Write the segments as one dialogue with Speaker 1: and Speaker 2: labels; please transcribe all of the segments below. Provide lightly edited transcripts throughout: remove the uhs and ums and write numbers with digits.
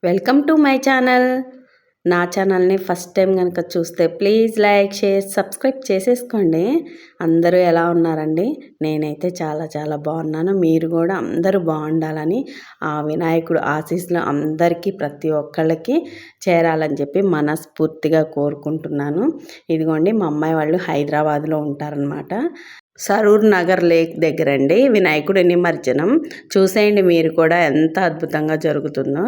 Speaker 1: Welcome to my channel. నా ఛానల్ని first time కనుక చూస్తే ప్లీజ్ లైక్, షేర్, సబ్స్క్రైబ్ చేసేసుకోండి. అందరూ ఎలా ఉన్నారండి? నేనైతే చాలా చాలా బాగున్నాను. మీరు కూడా అందరూ బాగుండాలని ఆ వినాయకుడు ఆశీస్సులు అందరికీ ప్రతి ఒక్కళ్ళకి చేరాలని చెప్పి మనస్ఫూర్తిగా కోరుకుంటున్నాను. ఇదిగోండి, మా అమ్మాయి వాళ్ళు హైదరాబాద్లో ఉంటారనమాట. సరూర్ నగర్ లేక్ దగ్గరండి వినాయకుడి నిమజ్జనం. చూసేయండి మీరు కూడా ఎంత అద్భుతంగా జరుగుతుందో.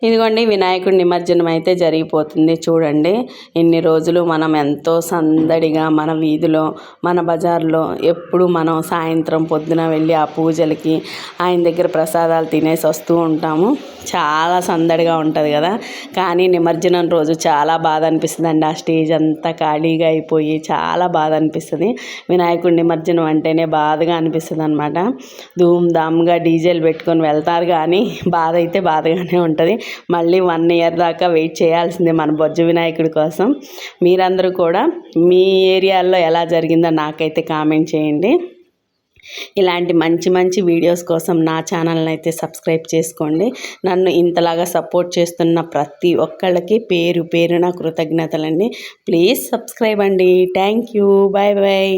Speaker 1: ఇదిగోండి, వినాయకుడి నిమజ్జనం అయితే జరిగిపోతుంది. చూడండి, ఇన్ని రోజులు మనం ఎంతో సందడిగా మన వీధిలో, మన బజార్లో ఎప్పుడు మనం సాయంత్రం పొద్దున వెళ్ళి ఆ పూజలకి ఆయన దగ్గర ప్రసాదాలు తినేసి వస్తూ ఉంటాము. చాలా సందడిగా ఉంటుంది కదా. కానీ నిమజ్జనం రోజు చాలా బాధ అనిపిస్తుంది అండి. ఆ స్టేజ్ అంతా ఖాళీగా అయిపోయి చాలా బాధ అనిపిస్తుంది. వినాయకుడి నిమజ్జనం అంటేనే బాధగా అనిపిస్తుంది అనమాట. ధూమ్ధామ్గా డీజేలు పెట్టుకొని వెళ్తారు, కానీ బాధ అయితే బాధగానే ఉంటుంది. మళ్ళీ 1 ఇయర్ దాకా వెయిట్ చేయాల్సిందే మన బొజ్జ వినాయకుడి కోసం. మీరందరూ కూడా మీ ఏరియాల్లో ఎలా జరిగిందో నాకైతే కామెంట్ చేయండి. ఇలాంటి మంచి మంచి వీడియోస్ కోసం నా ఛానల్ని అయితే సబ్స్క్రైబ్ చేసుకోండి. నన్ను ఇంతలాగా సపోర్ట్ చేస్తున్న ప్రతి ఒక్కళ్ళకి పేరు పేరున కృతజ్ఞతలండి. ప్లీజ్ సబ్స్క్రైబ్ అండి. Thank you. Bye bye.